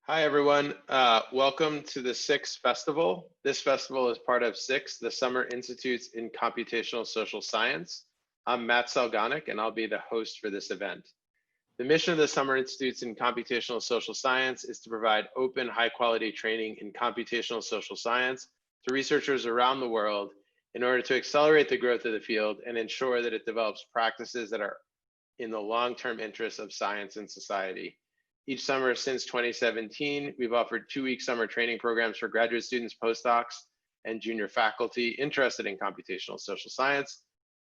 Hi, everyone. Welcome to the SICSS Festival. This festival is part of SICSS, the Summer Institutes in Computational Social Science. I'm Matt Salganik, and I'll be the host for this event. The mission of the Summer Institutes in Computational Social Science is to provide open, high-quality training in computational social science to researchers around the world in order to accelerate the growth of the field and ensure that it develops practices that are in the long-term interests of science and society. Each summer since 2017, we've offered 2-week summer training programs for graduate students, postdocs, and junior faculty interested in computational social science.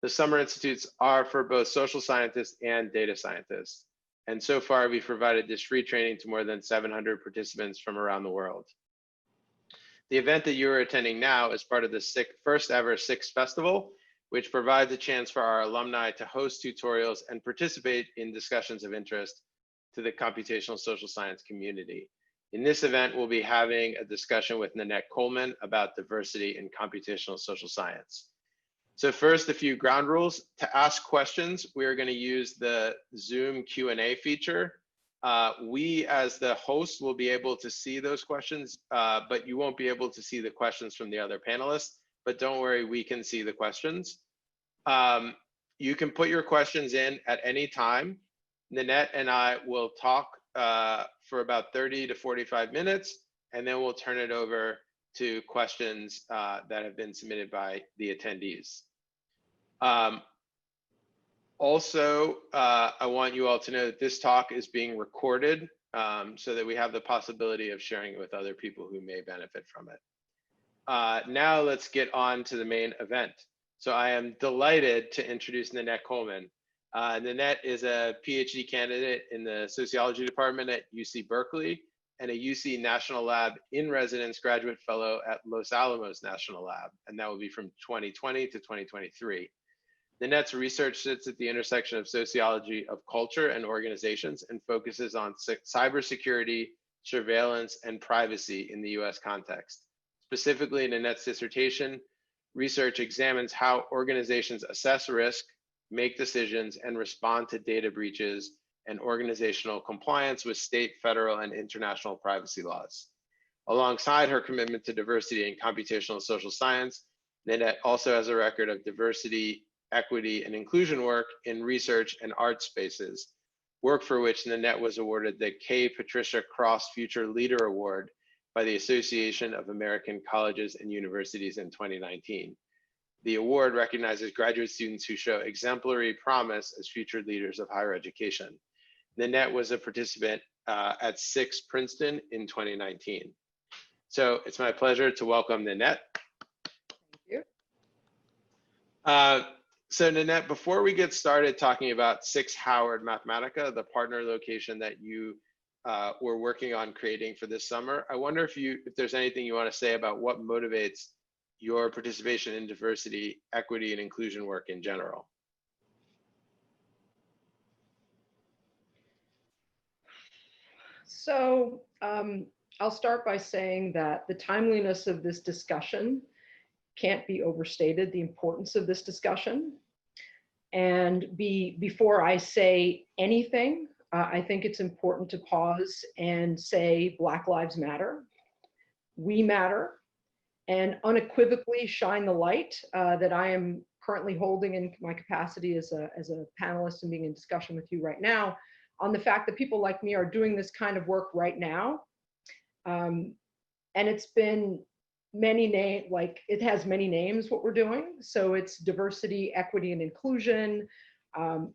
The Summer Institutes are for both social scientists and data scientists. And so far, we've provided this free training to more than 700 participants from around the world. The event that you are attending now is part of the first ever SICSS Festival, which provides a chance for our alumni to host tutorials and participate in discussions of interest to the computational social science community. In this event, we'll be having a discussion with Naniette Coleman about diversity in computational social science. So first, a few ground rules. To ask questions, we are going to use the Zoom Q&A feature. We, as the host, will be able to see those questions, but you won't be able to see the questions from the other panelists. But don't worry, we can see the questions. You can put your questions in at any time. Naniette and I will talk for about 30 to 45 minutes, and then we'll turn it over to questions that have been submitted by the attendees. Also, I want you all to know that this talk is being recorded so that we have the possibility of sharing it with other people who may benefit from it. Now let's get on to the main event. So I am delighted to introduce Naniette Coleman. Naniette is a PhD candidate in the sociology department at UC Berkeley and a UC National Lab in residence graduate fellow at Los Alamos National Lab, and that will be from 2020 to 2023. Naniette's research sits at the intersection of sociology of culture and organizations and focuses on cybersecurity, surveillance, and privacy in the US context. Specifically, Naniette's dissertation research examines how organizations assess risk, make decisions, and respond to data breaches and organizational compliance with state, federal, and international privacy laws. Alongside her commitment to diversity in computational social science, Naniette also has a record of diversity, equity, and inclusion work in research and art spaces, work for which Naniette was awarded the K. Patricia Cross Future Leader Award by the Association of American Colleges and Universities in 2019. The award recognizes graduate students who show exemplary promise as future leaders of higher education. Naniette was a participant at SICSS-Princeton in 2019. So it's my pleasure to welcome Naniette. Thank you. So Naniette, before we get started talking about SICSS Howard Mathematica, the partner location that you were working on creating for this summer, I wonder if there's anything you want to say about what motivates your participation in diversity, equity, and inclusion work in general. So I'll start by saying that the timeliness of this discussion can't be overstated, the importance of this discussion. And before I say anything, I think it's important to pause and say Black Lives Matter, we matter, and unequivocally shine the light that I am currently holding in my capacity as a panelist and being in discussion with you right now on the fact that people like me are doing this kind of work right now. And it's been it has many names what we're doing. So it's diversity, equity, and inclusion.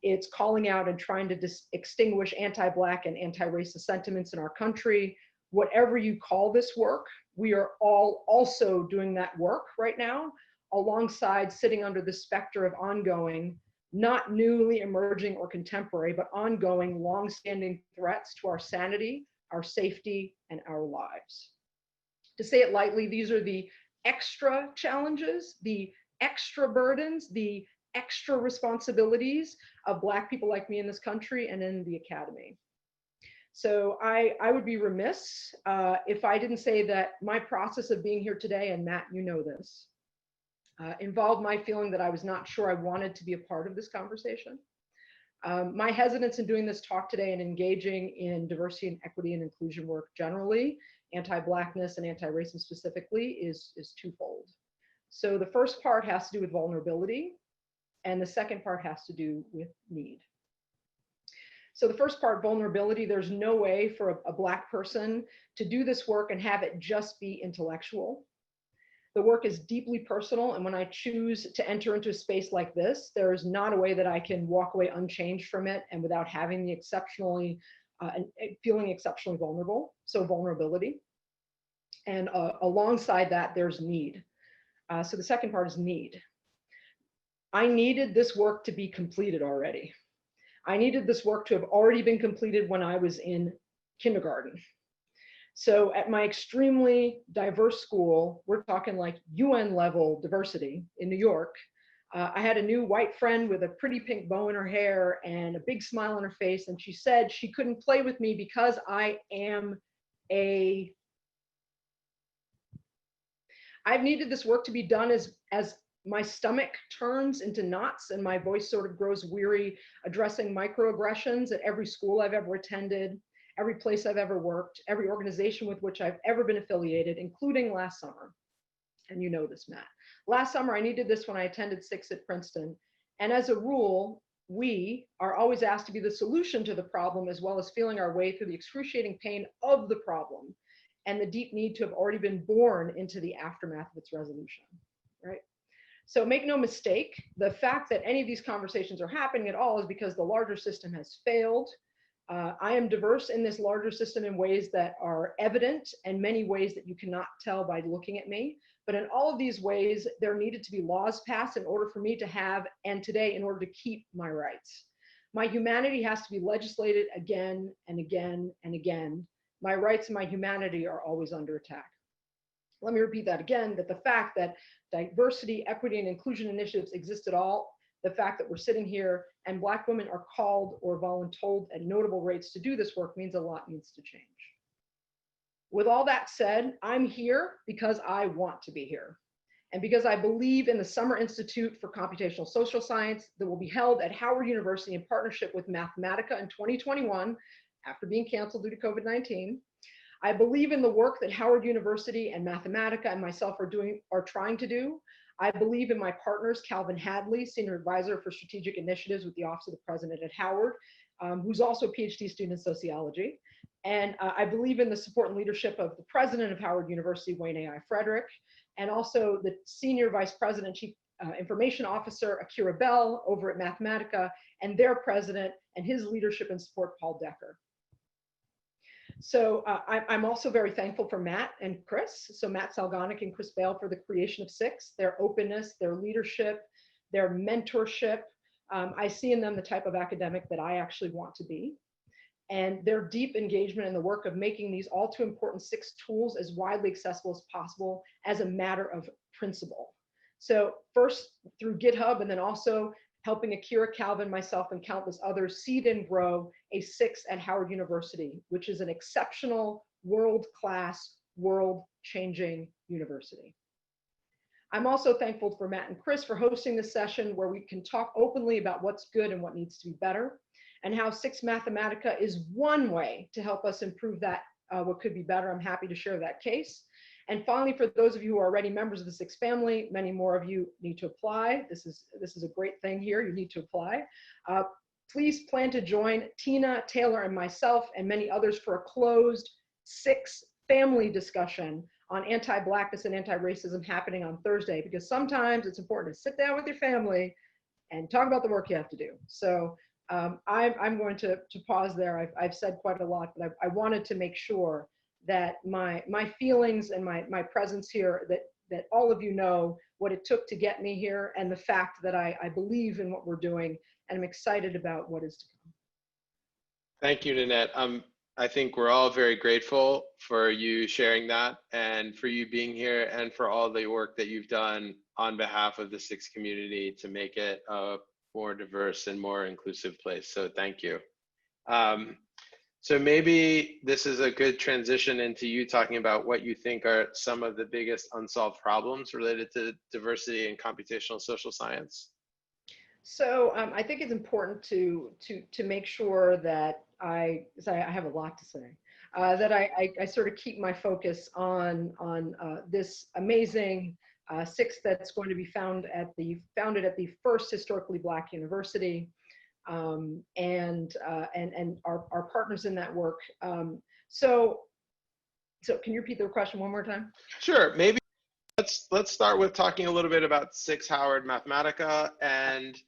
It's calling out and trying to extinguish anti-Black and anti-racist sentiments in our country. Whatever you call this work, we are all also doing that work right now, alongside sitting under the specter of ongoing, not newly emerging or contemporary, but ongoing, long-standing threats to our sanity, our safety, and our lives. To say it lightly, these are the extra challenges, the extra burdens, the extra responsibilities of Black people like me in this country and in the academy. So I would be remiss if I didn't say that my process of being here today, and Matt, you know this, involved my feeling that I was not sure I wanted to be a part of this conversation. My hesitance in doing this talk today and engaging in diversity and equity and inclusion work generally, anti-Blackness and anti-racism specifically, is twofold. So the first part has to do with vulnerability, and the second part has to do with need. So the first part, vulnerability, there's no way for a Black person to do this work and have it just be intellectual. The work is deeply personal, and when I choose to enter into a space like this, there is not a way that I can walk away unchanged from it and without having the exceptionally, feeling exceptionally vulnerable, so vulnerability. And alongside that, there's need. So the second part is need. I needed this work to be completed already. I needed this work to have already been completed when I was in kindergarten. So at my extremely diverse school, we're talking like UN level diversity in New York. I had a new white friend with a pretty pink bow in her hair and a big smile on her face. And she said she couldn't play with me because I am I've needed this work to be done as my stomach turns into knots and my voice sort of grows weary addressing microaggressions at every school I've ever attended, every place I've ever worked, every organization with which I've ever been affiliated, including last summer. And you know this, Matt. Last summer, I needed this when I attended SICSS at Princeton. And as a rule, we are always asked to be the solution to the problem, as well as feeling our way through the excruciating pain of the problem and the deep need to have already been born into the aftermath of its resolution, right? So make no mistake, the fact that any of these conversations are happening at all is because the larger system has failed. I am diverse in this larger system in ways that are evident and many ways that you cannot tell by looking at me. But in all of these ways, there needed to be laws passed in order for me to have, and today, in order to keep my rights. My humanity has to be legislated again and again and again. My rights and my humanity are always under attack. Let me repeat that again, that the fact that diversity, equity, and inclusion initiatives exist at all, the fact that we're sitting here and Black women are called or voluntold at notable rates to do this work means a lot needs to change. With all that said, I'm here because I want to be here. And because I believe in the Summer Institute for Computational Social Science that will be held at Howard University in partnership with Mathematica in 2021, after being canceled due to COVID-19. I believe in the work that Howard University and Mathematica and myself are trying to do. I believe in my partners, Calvin Hadley, Senior Advisor for Strategic Initiatives with the Office of the President at Howard, who's also a PhD student in sociology. And I believe in the support and leadership of the President of Howard University, Wayne A.I. Frederick, and also the Senior Vice President, Chief Information Officer, Akira Bell, over at Mathematica, and their President and his leadership and support, Paul Decker. So I'm also very thankful for Matt and Chris. So Matt Salganik and Chris Bale for the creation of SICSS, their openness, their leadership, their mentorship. I see in them the type of academic that I actually want to be. And their deep engagement in the work of making these all too important SICSS tools as widely accessible as possible as a matter of principle. So first through GitHub, and then also helping Akira, Calvin, myself, and countless others seed and grow a SICSS at Howard University, which is an exceptional, world-class, world-changing university. I'm also thankful for Matt and Chris for hosting this session where we can talk openly about what's good and what needs to be better, and how SICSS Mathematica is one way to help us improve that, what could be better. I'm happy to share that case. And finally, for those of you who are already members of the SICSS family, many more of you need to apply. This is a great thing here. You need to apply. Please plan to join Tina, Taylor, and myself, and many others for a closed SICSS family discussion on anti-Blackness and anti-racism happening on Thursday, because sometimes it's important to sit down with your family and talk about the work you have to do. So I'm going to pause there. I've said quite a lot, but I wanted to make sure that my feelings and my presence here, that all of you know what it took to get me here, and the fact that I believe in what we're doing, and I'm excited about what is to come. Thank you, Naniette. I think we're all very grateful for you sharing that, and for you being here, and for all the work that you've done on behalf of the SICSS community to make it a more diverse and more inclusive place. So thank you. So maybe this is a good transition into you talking about what you think are some of the biggest unsolved problems related to diversity in computational social science. So I think it's important to make sure that I have a lot to say, that I sort of keep my focus on this amazing SICSS that's going to be founded at the first historically Black university, and our partners in that work. So can you repeat the question one more time? Sure. Maybe let's start with talking a little bit about SICSS Howard Mathematica and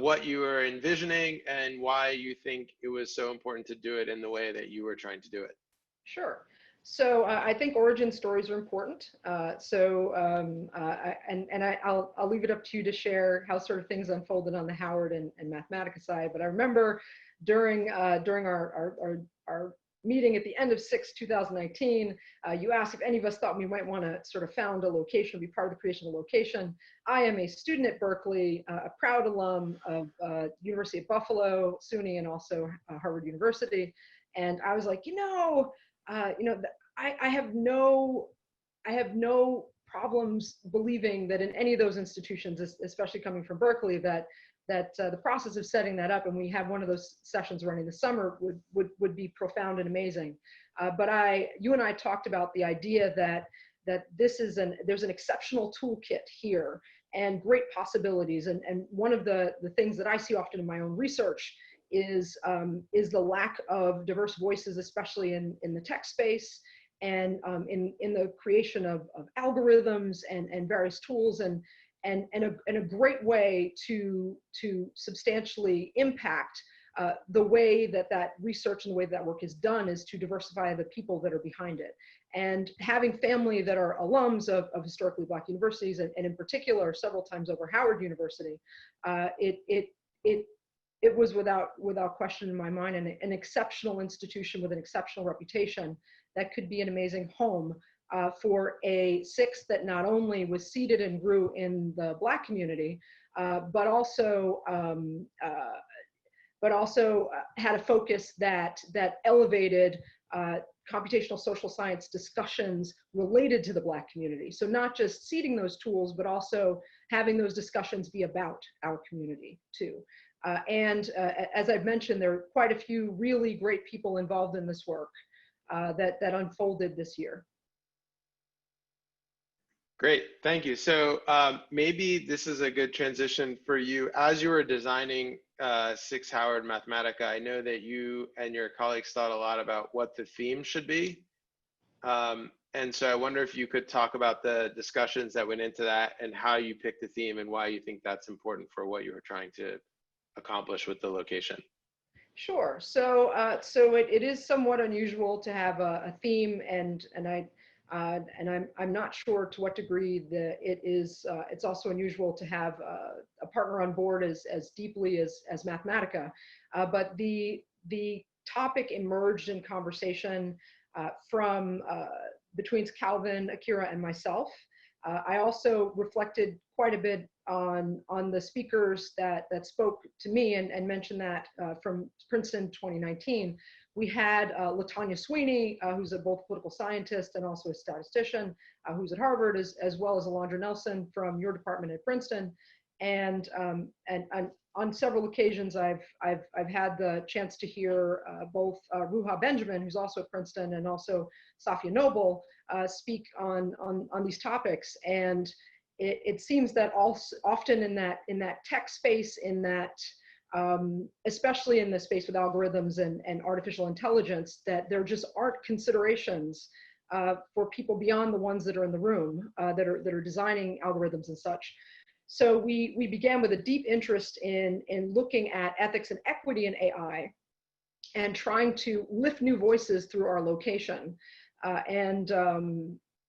what you were envisioning and why you think it was so important to do it in the way that you were trying to do it. Sure. So I think origin stories are important. I'll leave it up to you to share how sort of things unfolded on the Howard and Mathematica side. But I remember during our meeting at the end of SICSS 2019, you asked if any of us thought we might want to sort of found a location, be part of the creation of a location. I am a student at Berkeley, a proud alum of University of Buffalo, SUNY, and also Harvard University. And I was like, I have no problems believing that in any of those institutions, especially coming from Berkeley, that the process of setting that up, and we have one of those sessions running this summer, would be profound and amazing. But you and I talked about the idea that there's an exceptional toolkit here and great possibilities. And one of the things that I see often in my own research is the lack of diverse voices, especially in the tech space, and in the creation of algorithms and various tools, and a great way to substantially impact the way that research and the way that work is done is to diversify the people that are behind it. And having family that are alums of historically Black universities, and in particular several times over Howard University, it was without question in my mind an exceptional institution with an exceptional reputation that could be an amazing home for a SICSS that not only was seeded and grew in the Black community, but also had a focus that elevated computational social science discussions related to the Black community. So not just seeding those tools, but also having those discussions be about our community too. As I've mentioned, there are quite a few really great people involved in this work that unfolded this year. Great, thank you. So maybe this is a good transition for you. As you were designing SICSS Howard Mathematica, I know that you and your colleagues thought a lot about what the theme should be. And so I wonder if you could talk about the discussions that went into that and how you picked the theme and why you think that's important for what you were trying to accomplish with the location. Sure. So it is somewhat unusual to have a theme, and I'm not sure to what degree it is. It's also unusual to have a partner on board as deeply as Mathematica. But the topic emerged in conversation from between Calvin, Akira, and myself. I also reflected quite a bit on the speakers that spoke to me and mentioned that from Princeton 2019. We had LaTanya Sweeney, who's both political scientist and also a statistician, who's at Harvard, as well as Alondra Nelson from your department at Princeton. And on several occasions, I've had the chance to hear both Ruha Benjamin, who's also at Princeton, and also Safia Noble speak on these topics. And it seems that often in that tech space, in that especially in the space with algorithms and artificial intelligence, that there just aren't considerations for people beyond the ones that are in the room that are designing algorithms and such. So we began with a deep interest in looking at ethics and equity in AI and trying to lift new voices through our location.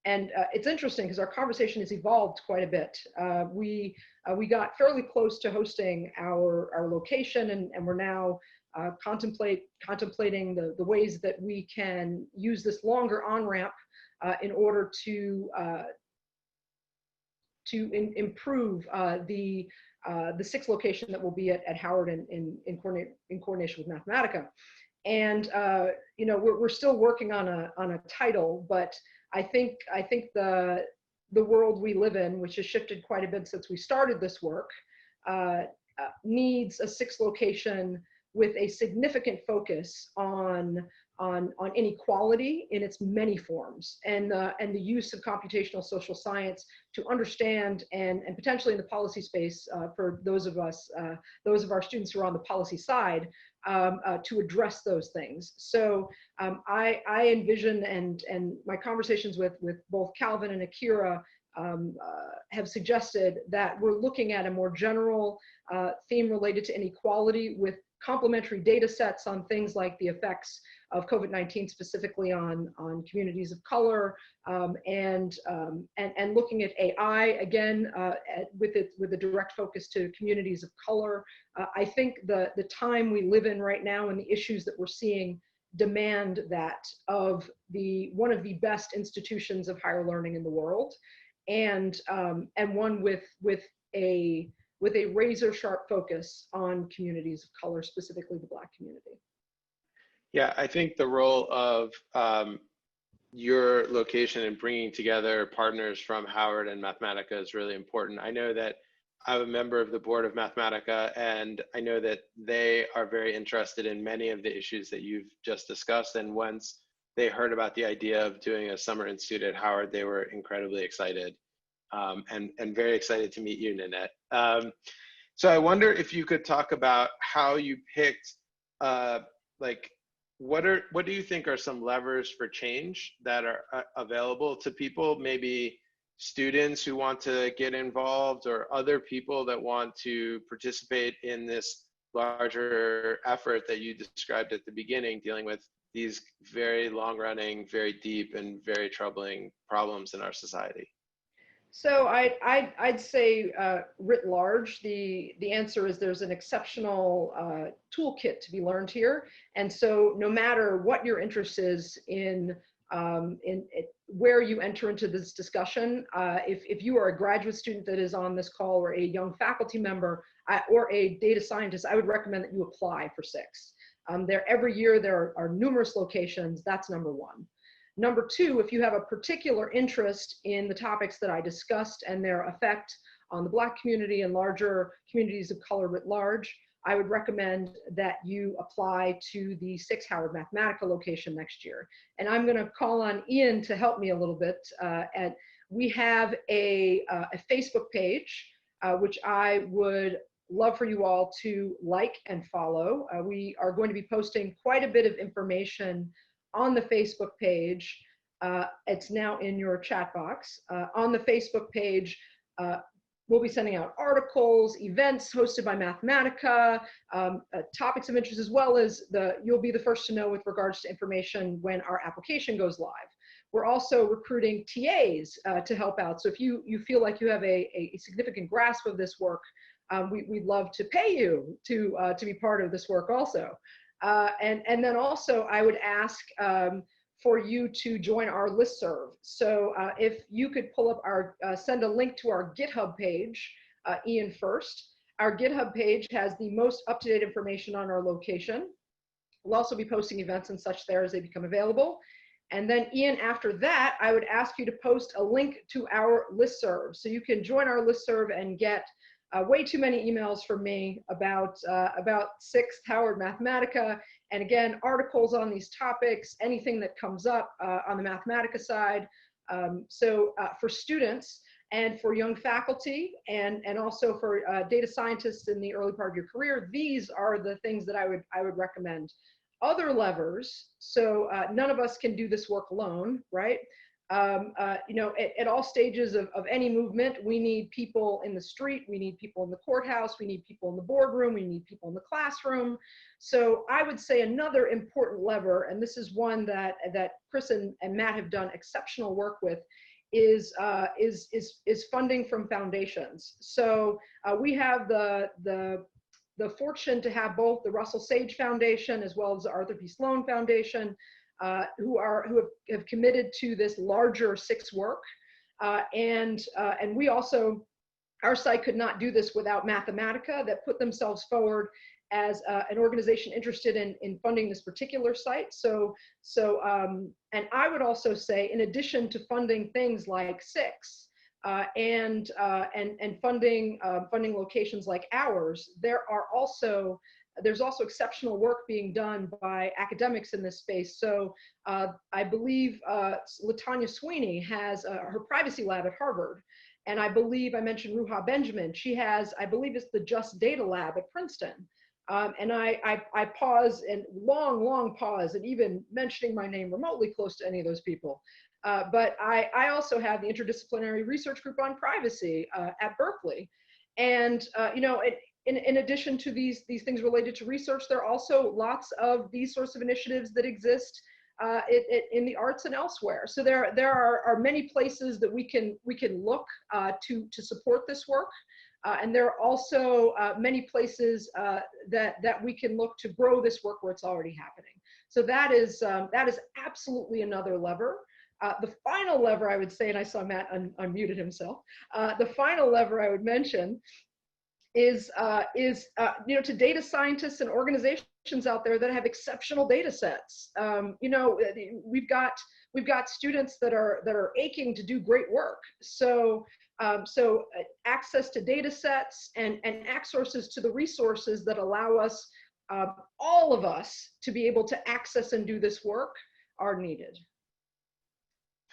It's interesting because our conversation has evolved quite a bit. We got fairly close to hosting our location, and we're now contemplating the ways that we can use this longer on-ramp in order to improve the SICSS location that will be at Howard in coordination with Mathematica. And we're still working on a title, but I think the world we live in, which has shifted quite a bit since we started this work, needs a SICSS location with a significant focus on inequality in its many forms, and the use of computational social science to understand and potentially in the policy space for those of us, those of our students who are on the policy side, to address those things. So I envision, and my conversations with both Calvin and Akira have suggested that we're looking at a more general theme related to inequality with complementary data sets on things like the effects of COVID-19 specifically on communities of color, and looking at AI again with a direct focus to communities of color. I think the time we live in right now and the issues that we're seeing demand that of one of the best institutions of higher learning in the world, and one with a razor sharp focus on communities of color, specifically the Black community. Yeah, I think the role of your location in bringing together partners from Howard and Mathematica is really important. I know that I'm a member of the board of Mathematica, and I know that they are very interested in many of the issues that you've just discussed. And once they heard about the idea of doing a summer institute at Howard, they were incredibly excited, and very excited to meet you, Naniette. So I wonder if you could talk about how you picked, what do you think are some levers for change that are available to people, maybe students who want to get involved or other people that want to participate in this larger effort that you described at the beginning, dealing with these very long-running, very deep, and very troubling problems in our society? So I'd say writ large, the answer is there's an exceptional toolkit to be learned here. And so no matter what your interest is in where you enter into this discussion, if you are a graduate student that is on this call, or a young faculty member, or a data scientist, I would recommend that you apply for SICSS. Every year there are numerous locations. That's number one. Number two, if you have a particular interest in the topics that I discussed and their effect on the Black community and larger communities of color writ large, I would recommend that you apply to the SICSS Howard Mathematica location next year. And I'm going to call on Ian to help me a little bit. And we have a Facebook page, which I would love for you all to like and follow. We are going to be posting quite a bit of information on the Facebook page. It's now in your chat box. On the Facebook page, we'll be sending out articles, events hosted by Mathematica, topics of interest, as well as you'll be the first to know with regards to information when our application goes live. We're also recruiting TAs to help out. So if you feel like you have a significant grasp of this work, we'd love to pay you to be part of this work also. And then also I would ask for you to join our listserv. So if you could pull up send a link to our GitHub page, Ian first. Our GitHub page has the most up-to-date information on our location. We'll also be posting events and such there as they become available. And then Ian, after that, I would ask you to post a link to our listserv. So you can join our listserv and get way too many emails from me about SICSS Howard Mathematica, and again, articles on these topics, anything that comes up on the Mathematica side. So for students and for young faculty, and also for data scientists in the early part of your career, these are the things that I would recommend. Other levers, so none of us can do this work alone, right? You know, at all stages of any movement, we need people in the street, we need people in the courthouse, we need people in the boardroom, we need people in the classroom. So I would say another important lever, and this is one that Chris and Matt have done exceptional work with, is funding from foundations. So we have the fortune to have both the Russell Sage Foundation as well as the Arthur P. Sloan Foundation, who have committed to this larger SICSS work, and we also, our site could not do this without Mathematica, that put themselves forward as an organization interested in funding this particular site. And I would also say, in addition to funding things like SICSS, and funding locations like ours, there's also exceptional work being done by academics in this space. So I believe LaTanya Sweeney has her privacy lab at Harvard. And I believe I mentioned Ruha Benjamin. She has, I believe it's the Just Data Lab at Princeton. And I pause and long pause and even mentioning my name remotely close to any of those people. But I also have the Interdisciplinary Research Group on Privacy at Berkeley. And, in addition to these things related to research, there are also lots of these sorts of initiatives that exist in the arts and elsewhere. So there are many places that we can look to support this work, and there are also many places that we can look to grow this work where it's already happening. So that is absolutely another lever. The final lever I would say, and I saw Matt unmuted himself. The final lever I would mention is to data scientists and organizations out there that have exceptional data sets. We've got students that are aching to do great work. So access to data sets and access to the resources that allow us, all of us, to be able to access and do this work are needed.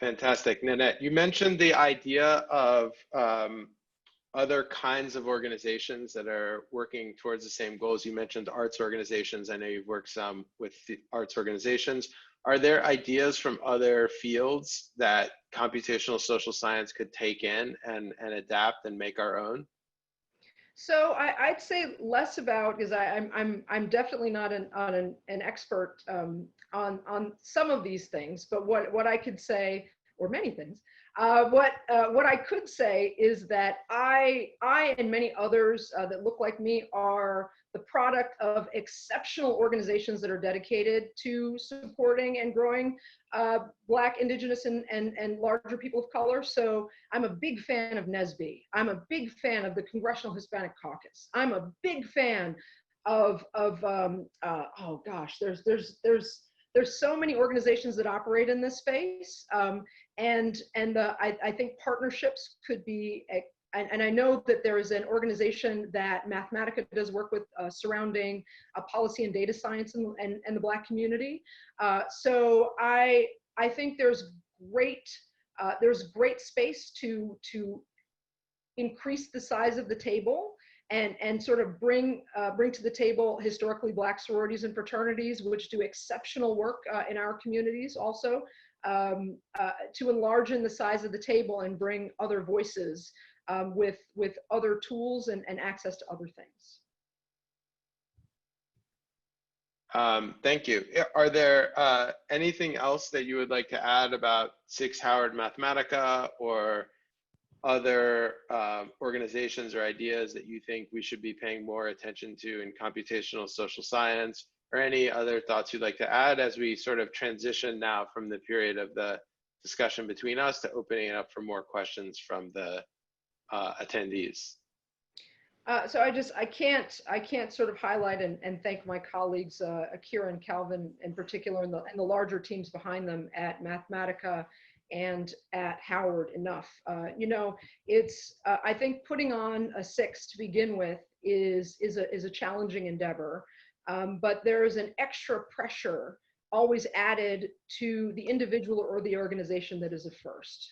Fantastic. Naniette, you mentioned the idea of other kinds of organizations that are working towards the same goals. You mentioned arts organizations. I know you've worked some with the arts organizations. Are there ideas from other fields that computational social science could take in and adapt and make our own? So I'd say less about, because I'm definitely not an expert on some of these things, but what I could say, or many things, what I could say is that I and many others that look like me are the product of exceptional organizations that are dedicated to supporting and growing Black, Indigenous, and larger people of color. So I'm a big fan of NSBE. I'm a big fan of the Congressional Hispanic Caucus. I'm a big fan of oh gosh, there's so many organizations that operate in this space, and I think partnerships could be. And I know that there is an organization that Mathematica does work with surrounding policy and data science and the Black community. So I think there's great space to increase the size of the table and sort of bring to the table historically Black sororities and fraternities, which do exceptional work in our communities also, to enlarge in the size of the table and bring other voices with other tools and access to other things. Thank you. Are there anything else that you would like to add about SICSS Howard Mathematica or other organizations or ideas that you think we should be paying more attention to in computational social science, or any other thoughts you'd like to add as we sort of transition now from the period of the discussion between us to opening it up for more questions from the attendees? So I can't sort of highlight and thank my colleagues, Akira and Calvin in particular, and the larger teams behind them at Mathematica and at Howard enough. It's I think putting on a SICSS to begin with is a challenging endeavor, but there is an extra pressure always added to the individual or the organization that is a first.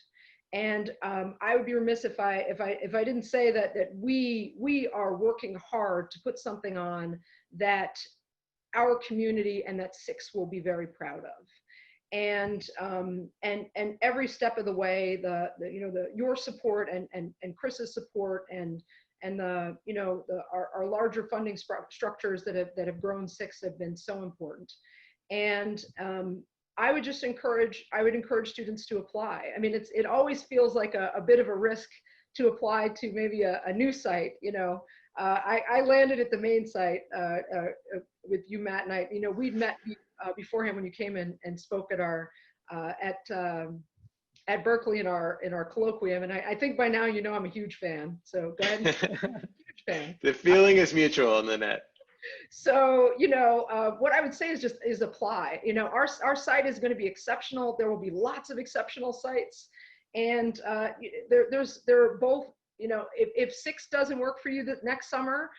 And I would be remiss if I didn't say that we are working hard to put something on that our community and that SICSS will be very proud of. And every step of the way, your support and Chris's support and our larger funding structures that have grown SICSS have been so important. And I would encourage students to apply. I mean, it always feels like a bit of a risk to apply to maybe a new site. I landed at the main site with you, Matt, and we'd met beforehand when you came in and spoke at our at Berkeley in our colloquium, and I think by now I'm a huge fan. So go ahead. Huge fan. The feeling is mutual, Naniette. So, what I would say is apply. Our site is going to be exceptional. There will be lots of exceptional sites. And there are both, you know, if SICSS doesn't work for you next summer,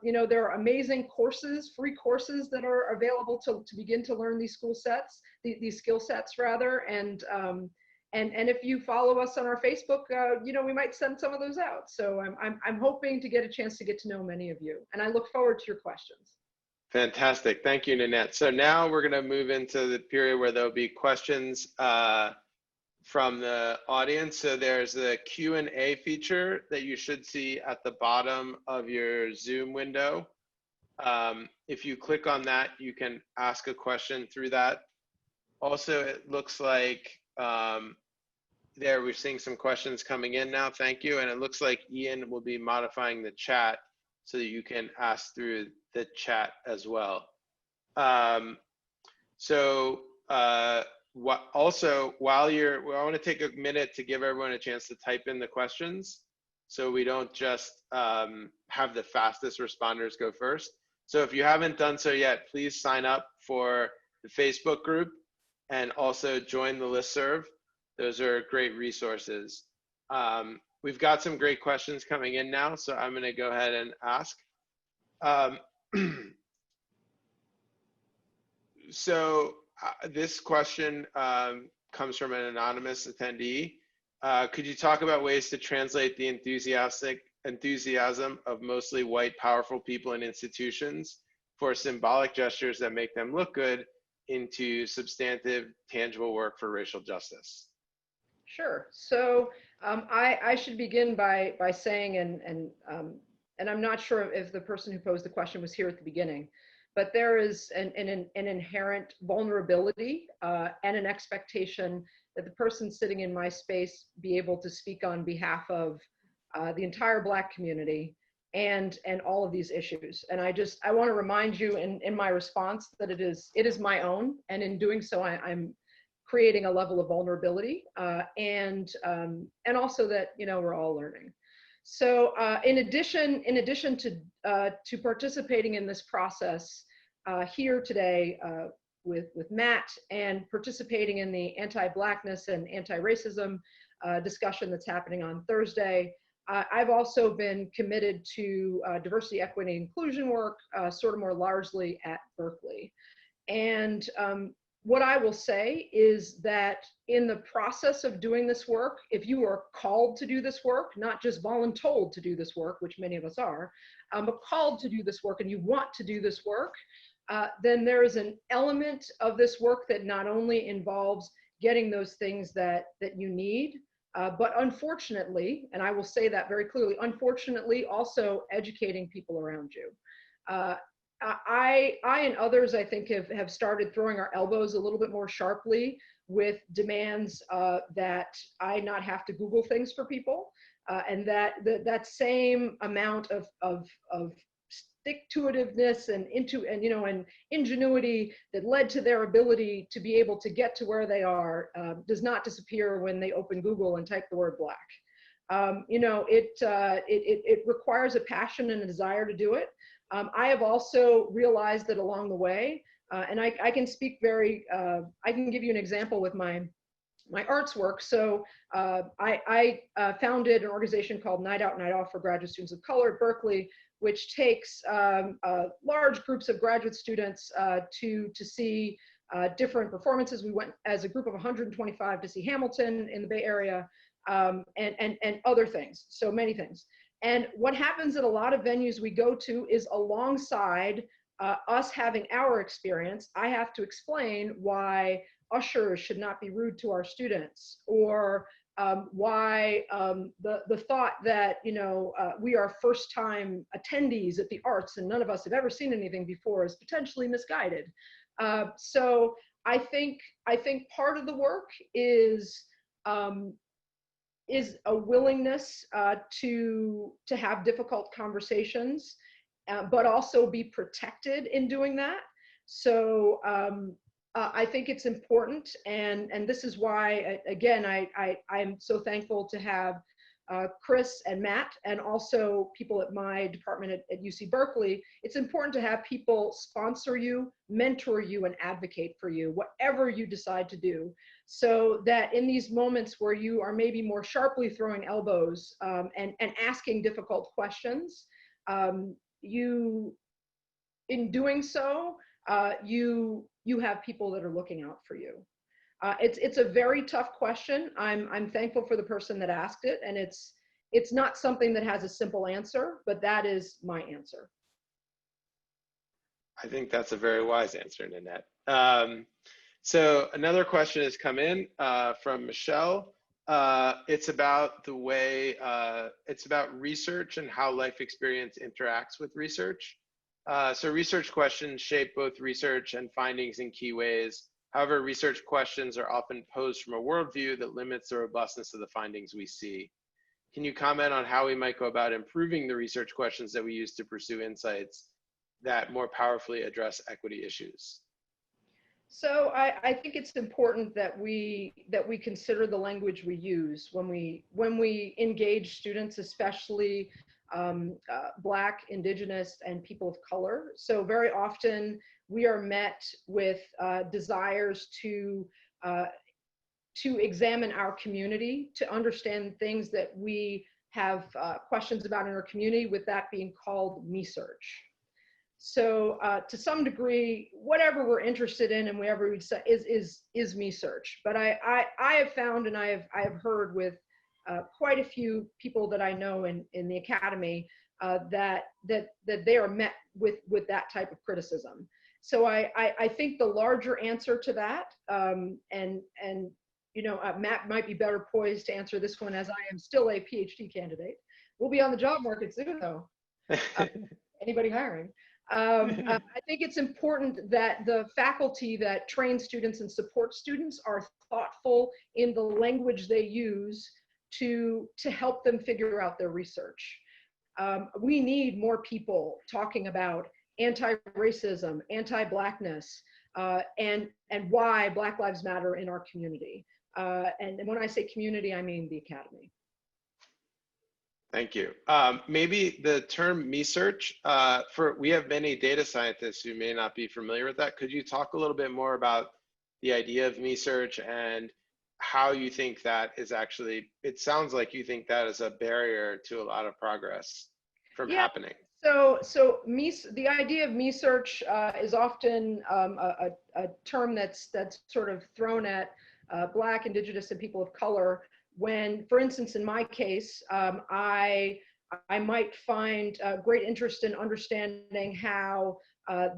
you know, there are amazing courses, free courses that are available to begin to learn these skill sets rather. And if you follow us on our Facebook, you know, we might send some of those out. So I'm hoping to get a chance to get to know many of you, and I look forward to your questions. Fantastic. Thank you, Naniette. So now we're going to move into the period where there'll be questions from the audience. So there's the Q&A feature that you should see at the bottom of your Zoom window. If you click on that, you can ask a question through that. Also, it looks like we're seeing some questions coming in now. Thank you. And it looks like Ian will be modifying the chat so that you can ask through the chat as well. Also, while I want to take a minute to give everyone a chance to type in the questions so we don't just have the fastest responders go first. So if you haven't done so yet, please sign up for the Facebook group and also join the listserv. Those are great resources. We've got some great questions coming in now, so I'm going to go ahead and ask. This question comes from an anonymous attendee. Could you talk about ways to translate the enthusiasm of mostly white, powerful people and institutions for symbolic gestures that make them look good into substantive, tangible work for racial justice? Sure. So I should begin by saying, and I'm not sure if the person who posed the question was here at the beginning, but there is an inherent vulnerability and an expectation that the person sitting in my space be able to speak on behalf of the entire Black community and all of these issues. And I want to remind you in my response that it is my own, and in doing so, I'm creating a level of vulnerability and also that, you know, we're all learning. So in addition to participating in this process here today with Matt and participating in the anti-Blackness and anti-racism discussion that's happening on Thursday, I've also been committed to diversity, equity, and inclusion work sort of more largely at Berkeley. And what I will say is that in the process of doing this work, if you are called to do this work, not just voluntold to do this work, which many of us are, but called to do this work and you want to do this work, then there is an element of this work that not only involves getting those things that you need, but unfortunately, and I will say that very clearly, unfortunately also educating people around you. I and others, I think, have started throwing our elbows a little bit more sharply with demands that I not have to Google things for people, and that same amount of stick-to-itiveness and ingenuity that led to their ability to be able to get to where they are does not disappear when they open Google and type the word Black. You know, it requires a passion and a desire to do it. I have also realized that along the way, and I can speak I can give you an example with my arts work. So I founded an organization called Night Out, Night Off for graduate students of color at Berkeley, which takes large groups of graduate students to see different performances. We went as a group of 125 to see Hamilton in the Bay Area and other things, so many things. And what happens at a lot of venues we go to is alongside us having our experience, I have to explain why ushers should not be rude to our students, or why the thought that, you know, we are first-time attendees at the arts and none of us have ever seen anything before is potentially misguided. So I think part of the work is a willingness to have difficult conversations, but also be protected in doing that. So I think it's important, and this is why, again, I'm so thankful to have Chris and Matt, and also people at my department at UC Berkeley. It's important to have people sponsor you, mentor you, and advocate for you, whatever you decide to do. so that in these moments where you are maybe more sharply throwing elbows and asking difficult questions, in doing so, you have people that are looking out for you. It's a very tough question. I'm thankful for the person that asked it, and it's not something that has a simple answer, but that is my answer. I think that's a very wise answer, Naniette. So another question has come in from Michelle. It's about the way, it's about research and how life experience interacts with research. So research questions shape both research and findings in key ways. However, research questions are often posed from a worldview that limits the robustness of the findings we see. Can you comment on how we might go about improving the research questions that we use to pursue insights that more powerfully address equity issues? So I think it's important that we consider the language we use when we engage students, especially Black, Indigenous, and people of color. So very often we are met with desires to examine our community, to understand things that we have questions about in our community, with that being called me-search. So to some degree, whatever we're interested in and whatever we say is me-search. But I have found, and I have heard with quite a few people that I know in the academy that they are met with that type of criticism. So I think the larger answer to that, and you know, Matt might be better poised to answer this one, as I am still a PhD candidate. We'll be on the job market soon, though. Anybody hiring? I think it's important that the faculty that train students and support students are thoughtful in the language they use to help them figure out their research. We need more people talking about anti-racism, anti-Blackness, and why Black Lives Matter in our community. And when I say community, I mean the academy. Thank you. Maybe the term me-search, we have many data scientists who may not be familiar with that. Could you talk a little bit more about the idea of me-search and how you think that is actually, it sounds like you think that is a barrier to a lot of progress from happening. So the idea of me-search is often a term that's sort of thrown at Black, Indigenous, and people of color. When, for instance, in my case, I might find great interest in understanding how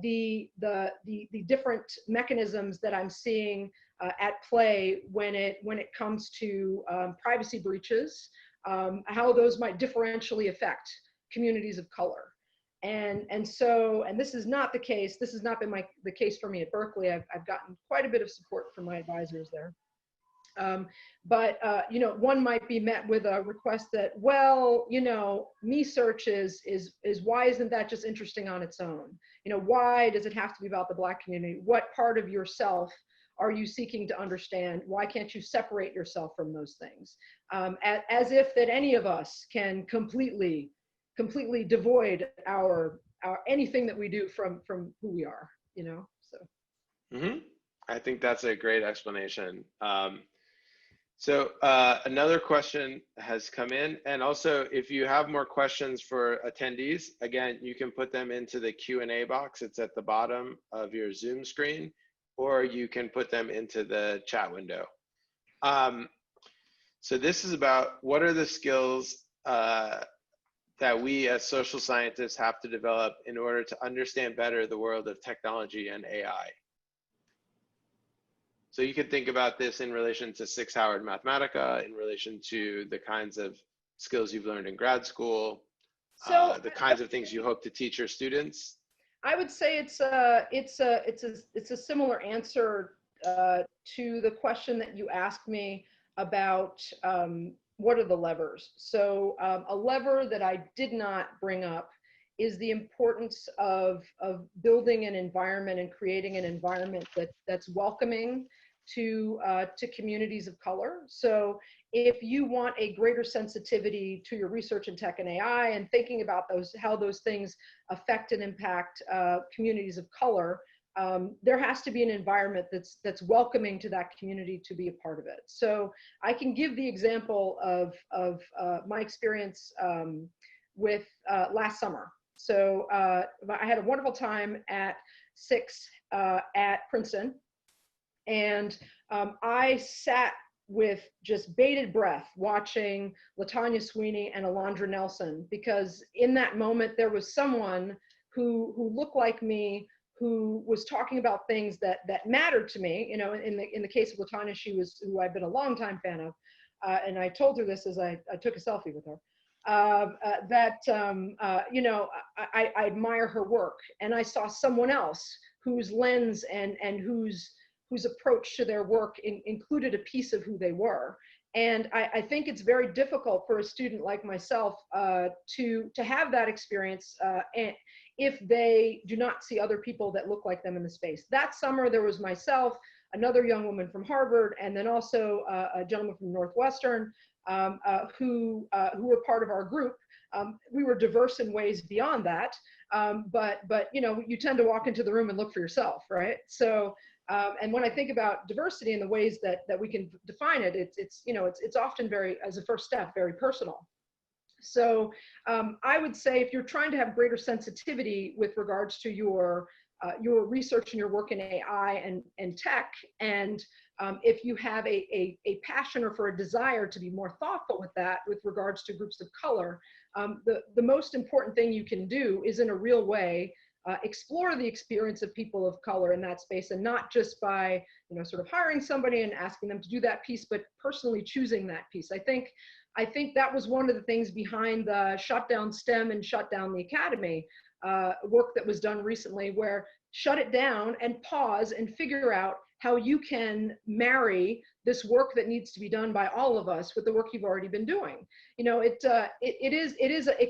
the different mechanisms that I'm seeing at play when it comes to privacy breaches, how those might differentially affect communities of color. And this is not the case. This has not been the case for me at Berkeley. I've gotten quite a bit of support from my advisors there. But you know, one might be met with a request that, well, you know, me-search is why isn't that just interesting on its own? You know, why does it have to be about the Black community? What part of yourself are you seeking to understand? Why can't you separate yourself from those things? As if that any of us can completely devoid our anything that we do from who we are, you know, so. I think that's a great explanation. So another question has come in, and also if you have more questions for attendees, again, you can put them into the Q&A box. It's at the bottom of your Zoom screen, or you can put them into the chat window. So this is about what are the skills that we as social scientists have to develop in order to understand better the world of technology and AI. So you could think about this in relation to SICSS Howard Mathematica, in relation to the kinds of skills you've learned in grad school, the kinds of things you hope to teach your students. I would say it's a similar answer to the question that you asked me about what are the levers. So a lever that I did not bring up is the importance of building an environment and creating an environment that's welcoming to communities of color. So if you want a greater sensitivity to your research in tech and AI and thinking about how those things affect and impact communities of color, there has to be an environment that's welcoming to that community to be a part of it. So I can give the example of my experience with last summer. So I had a wonderful time at SICSS at Princeton, and I sat with just bated breath watching LaTanya Sweeney and Alondra Nelson, because in that moment there was someone who looked like me, who was talking about things that mattered to me. You know, in the case of LaTanya, she was who I've been a longtime fan of, and I told her this as I took a selfie with her. You know, I admire her work, and I saw someone else whose lens and whose approach to their work included a piece of who they were. And I think it's very difficult for a student like myself to have that experience if they do not see other people that look like them in the space. That summer, there was myself, another young woman from Harvard, and then also a gentleman from Northwestern who were part of our group. We were diverse in ways beyond that, but you know, you tend to walk into the room and look for yourself, right? So, and when I think about diversity in the ways that we can define it, it's often very, as a first step, very personal. So I would say if you're trying to have greater sensitivity with regards to your research and your work in AI and tech, and if you have a passion or for a desire to be more thoughtful with that with regards to groups of color, the most important thing you can do is, in a real way, explore the experience of people of color in that space, and not just by, you know, sort of hiring somebody and asking them to do that piece, but personally choosing that piece. I think that was one of the things behind the shut down STEM and shut down the academy work that was done recently, where shut it down and pause and figure out how you can marry this work that needs to be done by all of us with the work you've already been doing. You know, it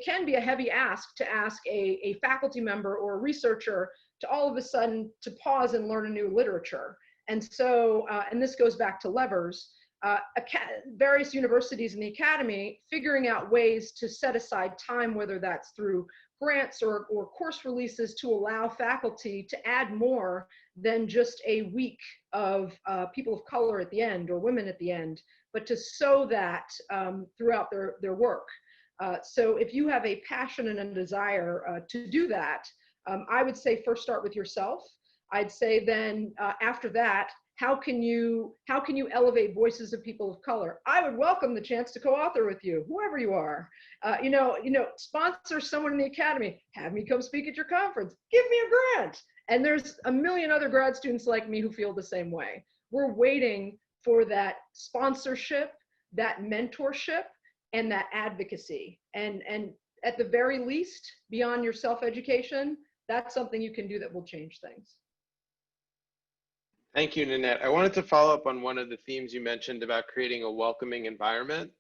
can be a heavy ask to ask a faculty member or a researcher to all of a sudden to pause and learn a new literature. And so, and this goes back to levers, various universities in the academy figuring out ways to set aside time, whether that's through grants or course releases, to allow faculty to add more than just a week of people of color at the end or women at the end, but to sow that throughout their work. So if you have a passion and a desire to do that, I would say first start with yourself. I'd say then after that, how can you elevate voices of people of color? I would welcome the chance to co-author with you, whoever you are. You know, sponsor someone in the academy, have me come speak at your conference, give me a grant. And there's a million other grad students like me who feel the same way. We're waiting for that sponsorship, that mentorship, and that advocacy. And at the very least, beyond your self-education, that's something you can do that will change things. Thank you, Naniette. I wanted to follow up on one of the themes you mentioned about creating a welcoming environment.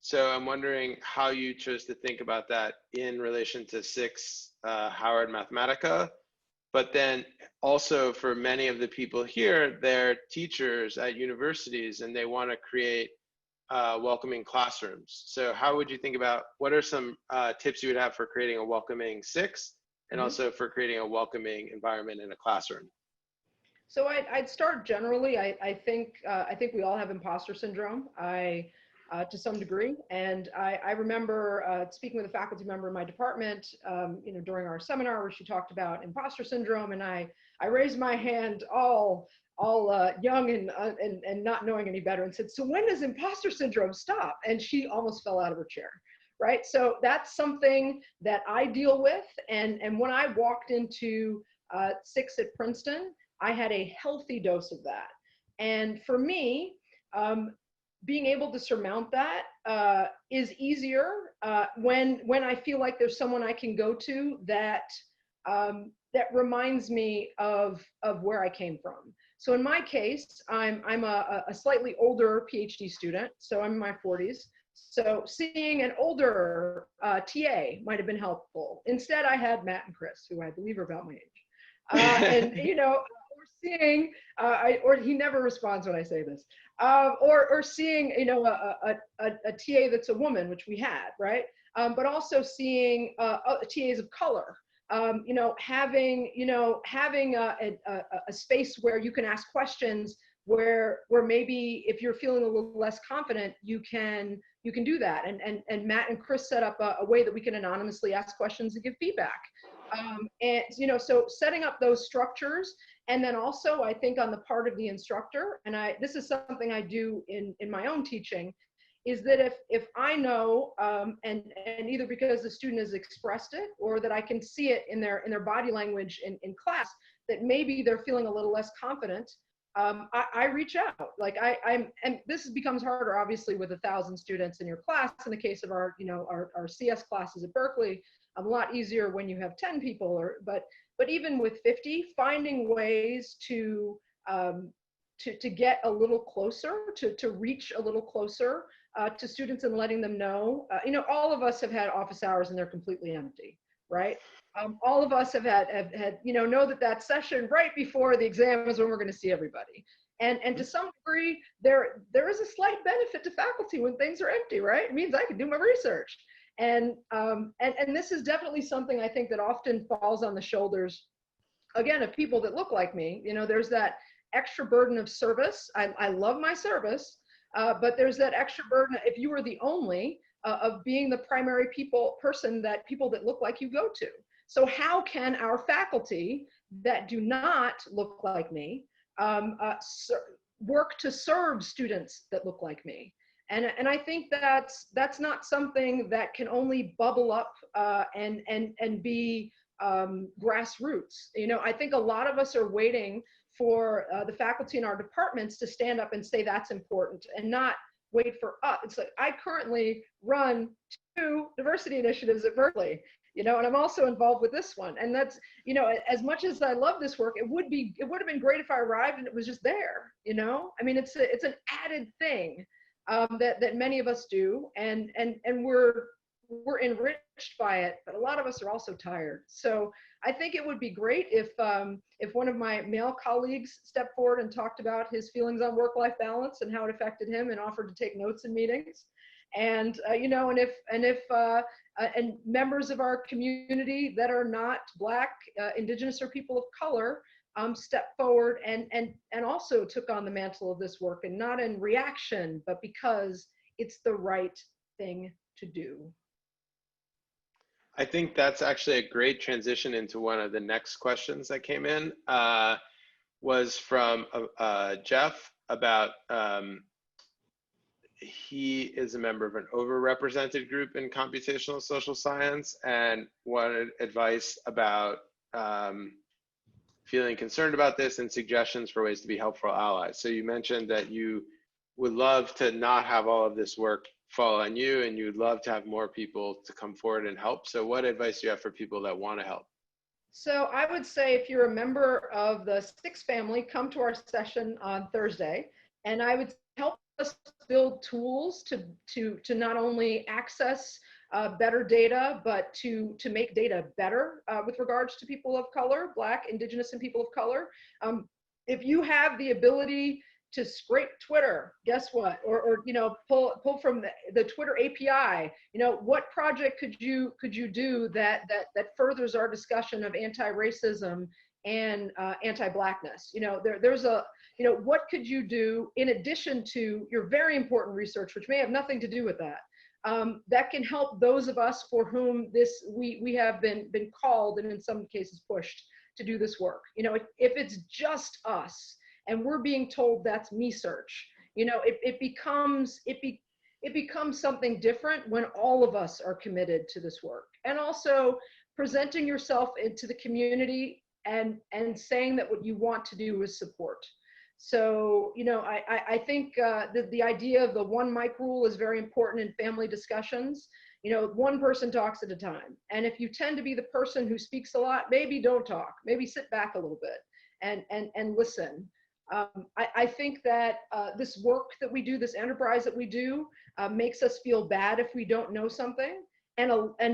So I'm wondering how you chose to think about that in relation to SICSS Howard Mathematica, but then also for many of the people here, they're teachers at universities and they want to create welcoming classrooms. So how would you think about, what are some tips you would have for creating a welcoming SICSS and also for creating a welcoming environment in a classroom? So I'd start generally. I think we all have imposter syndrome, to some degree. And I remember speaking with a faculty member in my department, you know, during our seminar where she talked about imposter syndrome, and I raised my hand all young and not knowing any better, and said, "So when does imposter syndrome stop?" And she almost fell out of her chair. Right. So that's something that I deal with. And when I walked into SICSS at Princeton, I had a healthy dose of that. And for me, being able to surmount that is easier when I feel like there's someone I can go to that reminds me of where I came from. So in my case, I'm a slightly older PhD student, so I'm in my 40s. So seeing an older TA might have been helpful. Instead, I had Matt and Chris, who I believe are about my age. And, you know, seeing, or he never responds when I say this, or seeing, you know, a TA that's a woman, which we had, right? But also seeing TAs of color having a space where you can ask questions, where maybe if you're feeling a little less confident, you can do that. And Matt and Chris set up a way that we can anonymously ask questions and give feedback. So setting up those structures. And then also, I think on the part of the instructor, and this is something I do in my own teaching, is that if I know, and either because the student has expressed it or that I can see it in their body language in class, that maybe they're feeling a little less confident, I reach out. Like and this becomes harder, obviously, with 1,000 students in your class. In the case of our CS classes at Berkeley, a lot easier when you have 10 people, but even with 50, finding ways to get a little closer, to reach a little closer to students and letting them know. All of us have had office hours and they're completely empty, right? All of us have had know that session right before the exam is when we're going to see everybody. And to some degree, there is a slight benefit to faculty when things are empty, right? It means I can do my research. And this is definitely something I think that often falls on the shoulders, again, of people that look like me. There's that extra burden of service. I love my service, but there's that extra burden if you were the only of being the primary person that people that look like you go to. So how can our faculty that do not look like me work to serve students that look like me? And I think that's not something that can only bubble up and be grassroots. I think a lot of us are waiting for the faculty in our departments to stand up and say that's important and not wait for us. It's like I currently run 2 diversity initiatives at Berkeley, and I'm also involved with this one. And that's, as much as I love this work, it would have been great if I arrived and it was just there, I mean, it's an added thing that many of us do, and we're enriched by it, but a lot of us are also tired. So I think it would be great if one of my male colleagues stepped forward and talked about his feelings on work-life balance and how it affected him, and offered to take notes in meetings. And and members of our community that are not Black, Indigenous, or people of color stepped forward and also took on the mantle of this work, and not in reaction, but because it's the right thing to do. I think that's actually a great transition into one of the next questions that came in, was from Jeff about he is a member of an overrepresented group in computational social science and wanted advice about feeling concerned about this and suggestions for ways to be helpful allies. So you mentioned that you would love to not have all of this work fall on you, and you'd love to have more people to come forward and help. So what advice do you have for people that want to help? So I would say if you're a member of the SICSS family, come to our session on Thursday, and I would help us build tools to not only access better data, but to make data better with regards to people of color, Black, Indigenous, and people of color. If you have the ability to scrape Twitter, guess what? Or pull from the Twitter API. What project could you do that furthers our discussion of anti-racism and anti-Blackness? There's a what could you do in addition to your very important research, which may have nothing to do with that, that can help those of us for whom we have been called, and in some cases pushed, to do this work. If it's just us and we're being told that's me search, it becomes something different when all of us are committed to this work. And also presenting yourself into the community and saying that what you want to do is support. So, I think the idea of the 1 mic rule is very important in family discussions. One person talks at a time. And if you tend to be the person who speaks a lot, maybe don't talk, maybe sit back a little bit and listen. I think that this work that we do, this enterprise that we do, makes us feel bad if we don't know something, and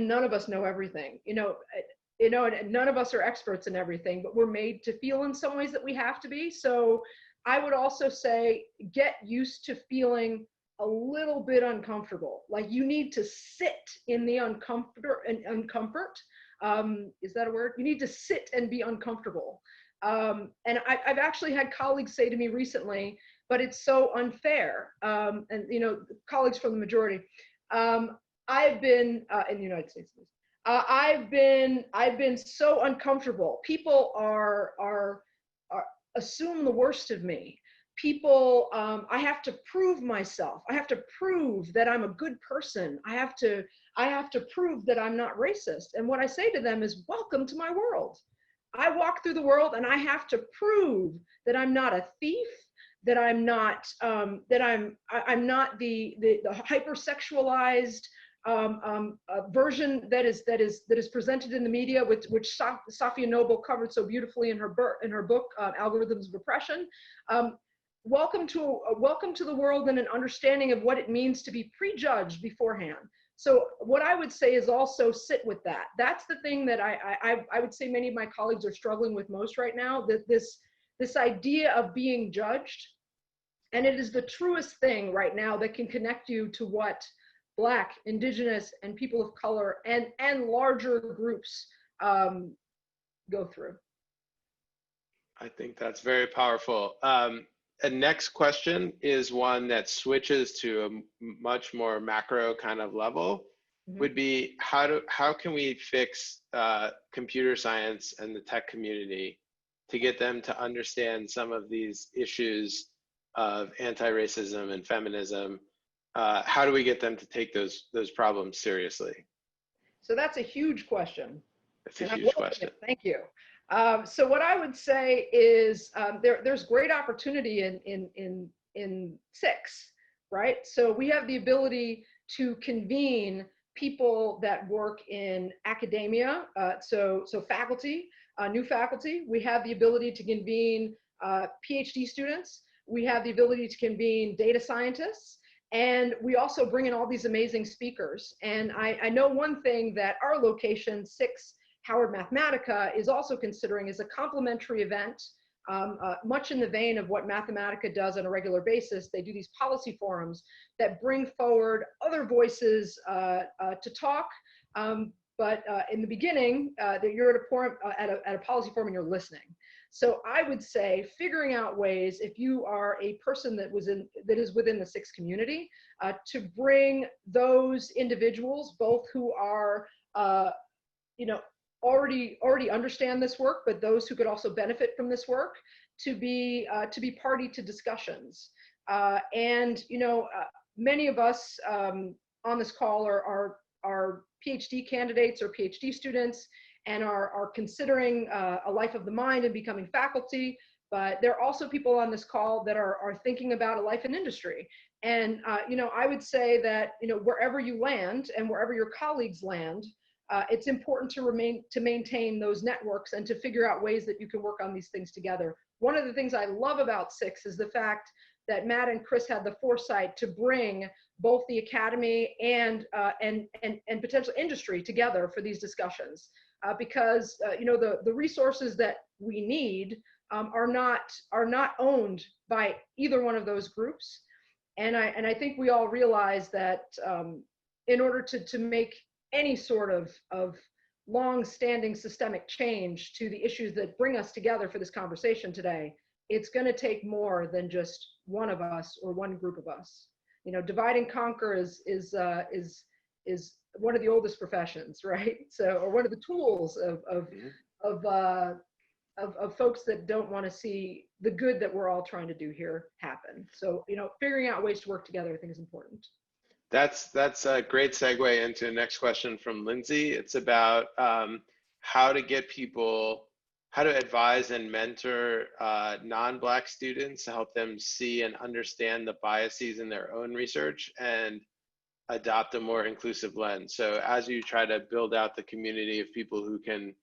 none of us know everything. And none of us are experts in everything, but we're made to feel in some ways that we have to be. So I would also say, get used to feeling a little bit uncomfortable. Like you need to sit in the uncomfort Is that a word? You need to sit and be uncomfortable. And I've actually had colleagues say to me recently, but it's so unfair. And you know, colleagues from the majority. I've been in the United States. I've been so uncomfortable. People are assume the worst of me. People, I have to prove myself. I have to prove that I'm a good person. I have to prove that I'm not racist. And what I say to them is, welcome to my world. I walk through the world and I have to prove that I'm not a thief, that I'm not I'm not the hypersexualized version that is presented in the media, which Safia Noble covered so beautifully in her book Algorithms of Oppression. Welcome to the world and an understanding of what it means to be prejudged beforehand. So what I would say is also sit with that. That's the thing that I would say many of my colleagues are struggling with most right now, that this idea of being judged. And it is the truest thing right now that can connect you to what Black, Indigenous, and people of color and larger groups go through. I think that's very powerful. A next question is one that switches to a much more macro kind of level. Would be how can we fix computer science and the tech community to get them to understand some of these issues of anti-racism and feminism? How do we get them to take those problems seriously? So that's a huge question. That's a huge question. Thank you. So what I would say is there's great opportunity in SICSS, right? So we have the ability to convene people that work in academia, so faculty, new faculty. We have the ability to convene PhD students. We have the ability to convene data scientists. And we also bring in all these amazing speakers. And I know one thing that our location, SICSS Howard Mathematica, is also considering is a complementary event, much in the vein of what Mathematica does on a regular basis. They do these policy forums that bring forward other voices to talk. But in the beginning, that you're at a policy forum and you're listening. So I would say figuring out ways, if you are a person that is within the SICSS community, to bring those individuals, both who are, already understand this work, but those who could also benefit from this work, to be party to discussions. Many of us on this call are PhD candidates or PhD students, and are considering a life of the mind and becoming faculty. But there are also people on this call that are thinking about a life in industry. And I would say that wherever you land and wherever your colleagues land, it's important to maintain those networks and to figure out ways that you can work on these things together. One of the things I love about SICSS is the fact that Matt and Chris had the foresight to bring both the academy and potential industry together for these discussions. Because the resources that we need are not owned by either one of those groups, and I think we all realize that in order to make any sort of long-standing systemic change to the issues that bring us together for this conversation today, it's going to take more than just one of us or one group of us. Divide and conquer is one of the oldest professions, right? So, or one of the tools of folks that don't want to see the good that we're all trying to do here happen. So, figuring out ways to work together, I think, is important. That's a great segue into the next question from Lindsay. It's about how to advise and mentor non-Black students to help them see and understand the biases in their own research and adopt a more inclusive lens. So as you try to build out the community of people who can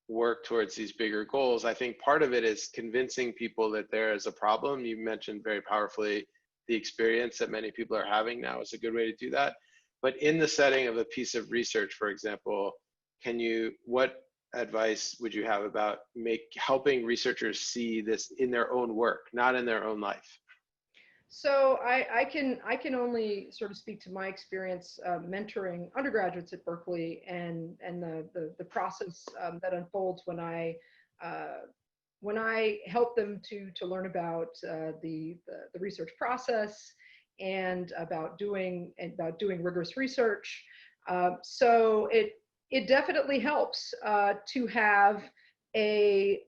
work towards these bigger goals, I think part of it is convincing people that there is a problem. You mentioned very powerfully the experience that many people are having now is a good way to do that. But in the setting of a piece of research, for example, what advice would you have about helping researchers see this in their own work, not in their own life? So I can only sort of speak to my experience mentoring undergraduates at Berkeley and the process that unfolds when I help them to learn about the research process and about doing rigorous research. So it definitely helps to have a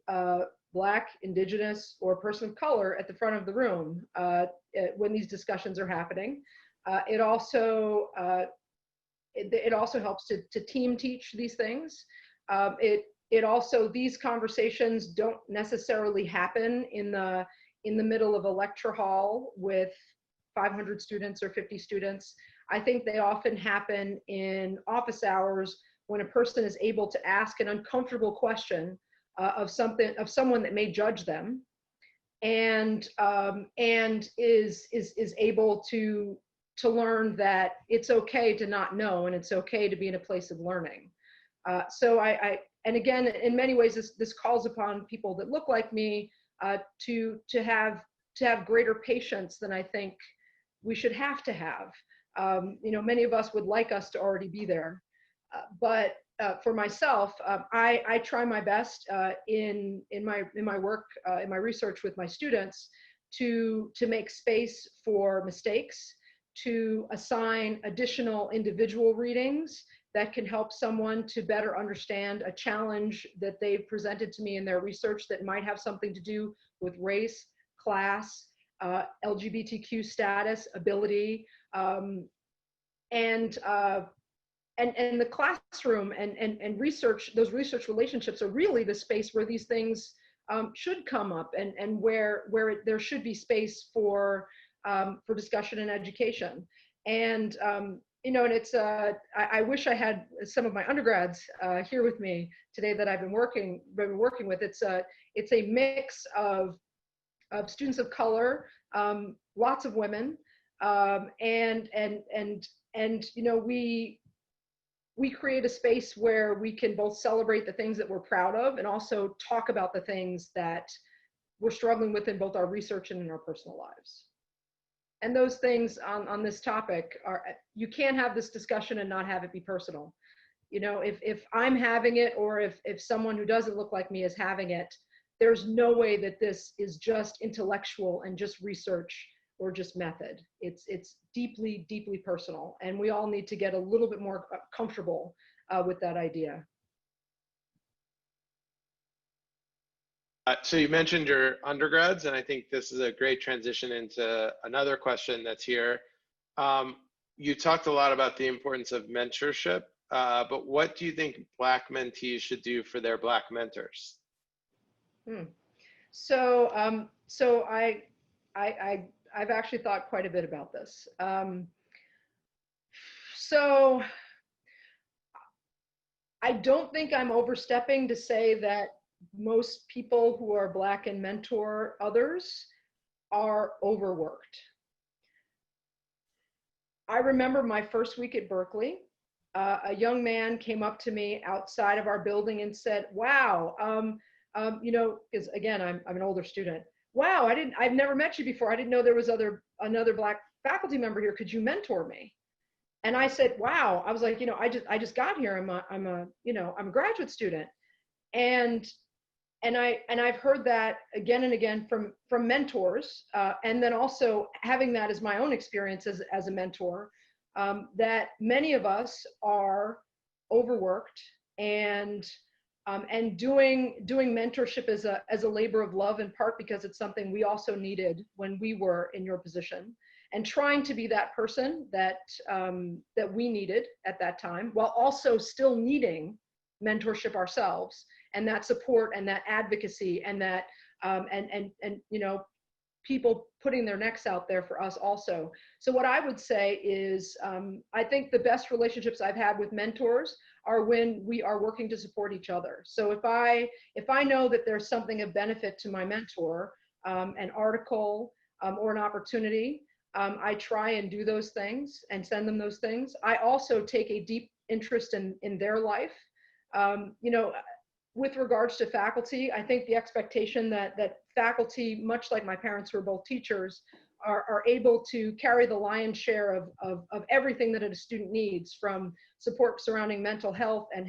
Black, Indigenous, or person of color at the front of the room when these discussions are happening. It also helps to team teach these things. It also, these conversations don't necessarily happen in the middle of a lecture hall with 500 students or 50 students. I think they often happen in office hours when a person is able to ask an uncomfortable question of someone that may judge them, and is able to learn that it's okay to not know, and it's okay to be in a place of learning. So and again, in many ways, this calls upon people that look like me to have greater patience than I think we should have to have. You know, many of us would like us to already be there, but for myself, I try my best in my work, in my research with my students, to make space for mistakes, to assign additional individual readings that can help someone to better understand a challenge that they've presented to me in their research that might have something to do with race, class, LGBTQ status, ability, and the classroom and research, those research relationships are really the space where these things should come up, and where there should be space for discussion and education. And you know, and it's I wish I had some of my undergrads here with me today that I've been working with. It's a mix of students of color, lots of women, and you know, we create a space where we can both celebrate the things that we're proud of and also talk about the things that we're struggling with in both our research and in our personal lives. And those things on this topic are, you can't have this discussion and not have it be personal. You know, if I'm having it, or if someone who doesn't look like me is having it, there's no way that this is just intellectual and just research or just method. It's deeply, deeply personal, and we all need to get a little bit more comfortable with that idea. So you mentioned your undergrads, and I think this is a great transition into another question that's here. You talked a lot about the importance of mentorship, but what do you think Black mentees should do for their Black mentors? So, so I've actually thought quite a bit about this. So I don't think I'm overstepping to say that most people who are Black and mentor others are overworked. I remember my first week at Berkeley. A young man came up to me outside of our building and said, "Wow, you know," because again, I'm an older student. "Wow, I've never met you before. I didn't know there was another Black faculty member here. Could you mentor me?" And I said, "Wow." I was like, you know, I just got here. I'm a graduate student, and I've heard that again and again from mentors, and then also having that as my own experience as a mentor, that many of us are overworked, and doing mentorship as a labor of love, in part because it's something we also needed when we were in your position, and trying to be that person that we needed at that time, while also still needing mentorship ourselves, and that support and that advocacy, and that and you know, people putting their necks out there for us also. So what I would say is, I think the best relationships I've had with mentors are when we are working to support each other. So if I know that there's something of benefit to my mentor, an article or an opportunity, I try and do those things and send them those things. I also take a deep interest in their life. You know, with regards to faculty, I think the expectation that faculty, much like my parents who are both teachers, are able to carry the lion's share of everything that a student needs, from support surrounding mental health and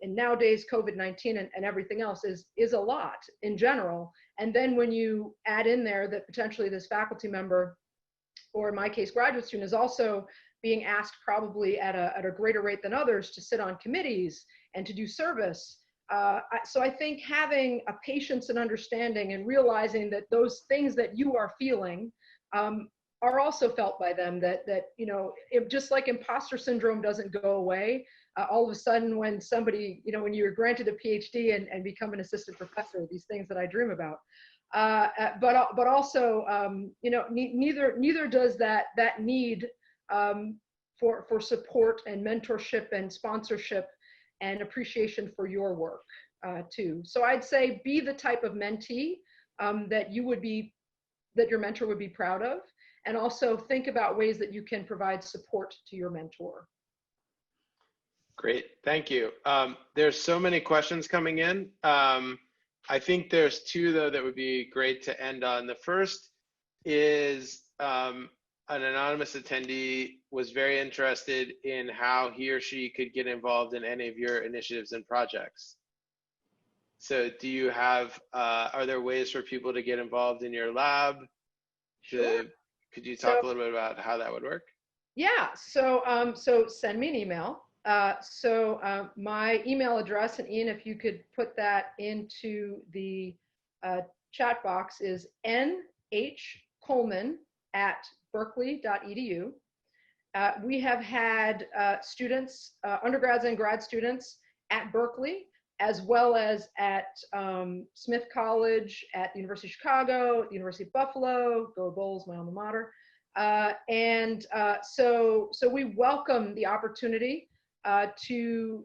nowadays COVID-19 and everything else is a lot in general. And then when you add in there that potentially this faculty member, or in my case graduate student, is also being asked probably at a greater rate than others to sit on committees and to do service. So I think having a patience and understanding and realizing that those things that you are feeling are also felt by them, that you know, just like imposter syndrome doesn't go away all of a sudden when somebody, you know, when you're granted a PhD and become an assistant professor, these things that I dream about. But also, you know, neither does that need for support and mentorship and sponsorship and appreciation for your work too. So I'd say be the type of mentee that your mentor would be proud of, and also think about ways that you can provide support to your mentor. Great, thank you. There's so many questions coming in. I think there's two though that would be great to end on. The first is an anonymous attendee was very interested in how he or she could get involved in any of your initiatives and projects. So do you have, are there ways for people to get involved in your lab? Sure. Could you talk a little bit about how that would work? Yeah, so send me an email. My email address, and Ian, if you could put that into the chat box, is nhcoleman@berkeley.edu. We have had students, undergrads and grad students at Berkeley, as well as at Smith College, at the University of Chicago, at the University of Buffalo, go Bulls, my alma mater. So we welcome the opportunity to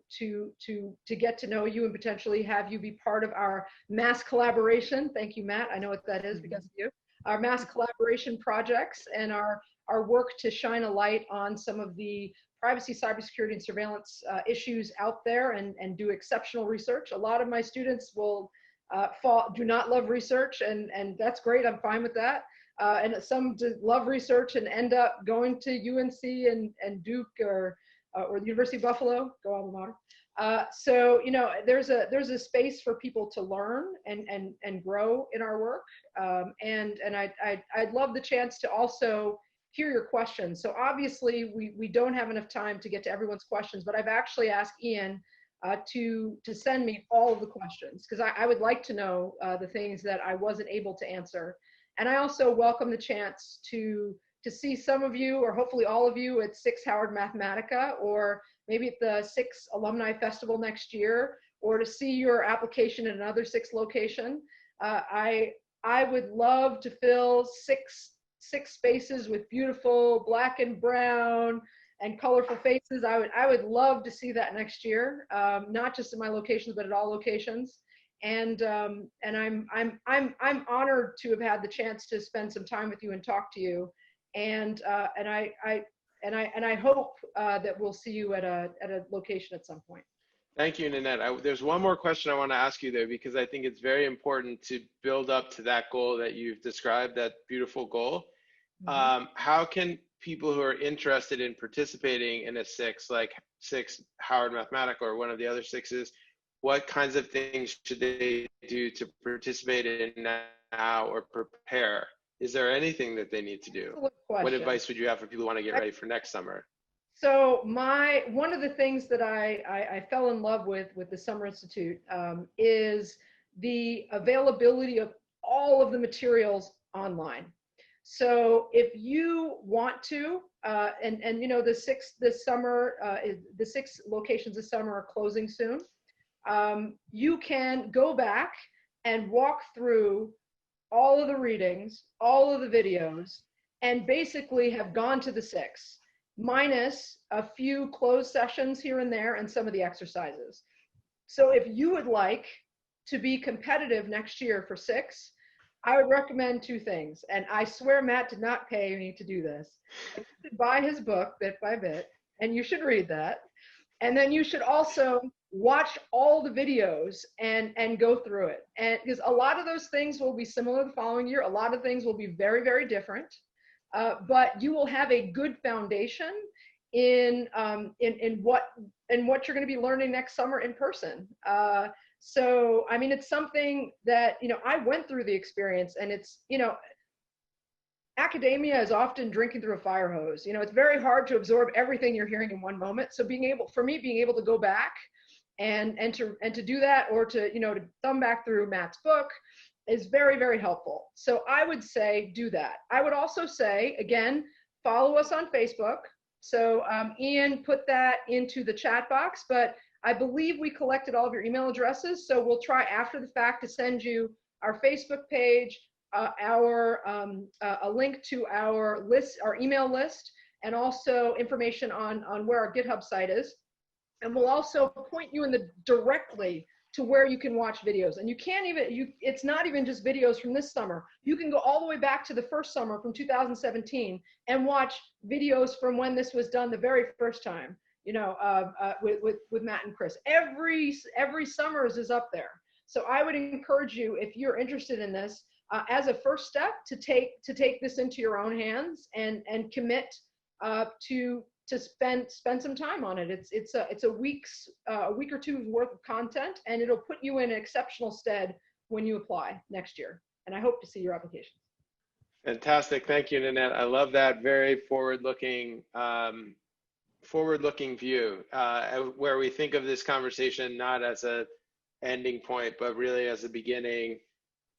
get to know you and potentially have you be part of our mass collaboration. Thank you, Matt. I know what that is because of you. Our mass collaboration projects and our work to shine a light on some of the privacy, cybersecurity, and surveillance issues out there, and do exceptional research. A lot of my students will do not love research, and that's great. I'm fine with that. And some love research and end up going to UNC and Duke or the University of Buffalo, go alma mater. So, you know, there's a space for people to learn and grow in our work. And I'd love the chance to also hear your questions. So obviously we don't have enough time to get to everyone's questions, but I've actually asked Ian to send me all of the questions, because I would like to know the things that I wasn't able to answer. And I also welcome the chance to see some of you, or hopefully all of you, at SICSS Howard Mathematica, or maybe at the SICSS Alumni Festival next year, or to see your application at another SICSS location. I would love to fill six spaces with beautiful black and brown and colorful faces. I would love to see that next year, not just at my locations, but at all locations. And I'm honored to have had the chance to spend some time with you and talk to you. And I hope that we'll see you at a location at some point. Thank you, Naniette. There's one more question I want to ask you there, because I think it's very important to build up to that goal that you've described, that beautiful goal. Mm-hmm. How can people who are interested in participating in a SICSS, like SICSS Howard Mathematica or one of the other SICSSs, what kinds of things should they do to participate in now or prepare? Is there anything that they need to do? What advice would you have for people who want to get ready for next summer? So one of the things that I fell in love with the Summer Institute is the availability of all of the materials online. So if you want to, and you know, the SICSS locations this summer are closing soon. You can go back and walk through all of the readings, all of the videos, and basically have gone to the SICSS, minus a few closed sessions here and there and some of the exercises. So if you would like to be competitive next year for SICSS, I would recommend two things. And I swear Matt did not pay me to do this. You should buy his book, Bit by Bit, and you should read that. And then you should also watch all the videos and go through it. And because a lot of those things will be similar the following year, a lot of things will be very, very different. But you will have a good foundation in what you're going to be learning next summer in person. So I mean, it's something that, you know, I went through the experience, and it's, you know, academia is often drinking through a fire hose. You know, it's very hard to absorb everything you're hearing in one moment. So being able to go back and to do that, or to, you know, to thumb back through Matt's book, is very, very helpful. So I would say do that. I would also say, again, follow us on Facebook. So Ian put that into the chat box, but I believe we collected all of your email addresses. So we'll try after the fact to send you our Facebook page, a link to our list, our email list, and also information on where our GitHub site is. And we'll also point you directly to where you can watch videos. And you can't even, it's not even just videos from this summer. You can go all the way back to the first summer from 2017 and watch videos from when this was done the very first time, you know, with Matt and Chris. Every summers is up there. So I would encourage you, if you're interested in this, as a first step, to take this into your own hands and commit to spend some time on it. It's a week or two's worth of content, and it'll put you in exceptional stead when you apply next year. And I hope to see your application. Fantastic, thank you, Naniette. I love that very forward-looking view, where we think of this conversation not as a ending point, but really as a beginning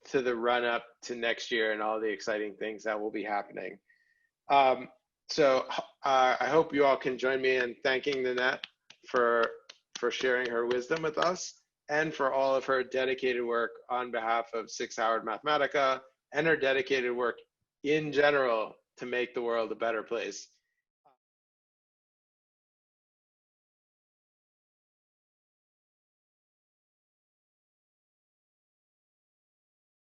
to the run up to next year and all the exciting things that will be happening. So I hope you all can join me in thanking Naniette for sharing her wisdom with us, and for all of her dedicated work on behalf of SICSS Howard Mathematica, and her dedicated work in general to make the world a better place.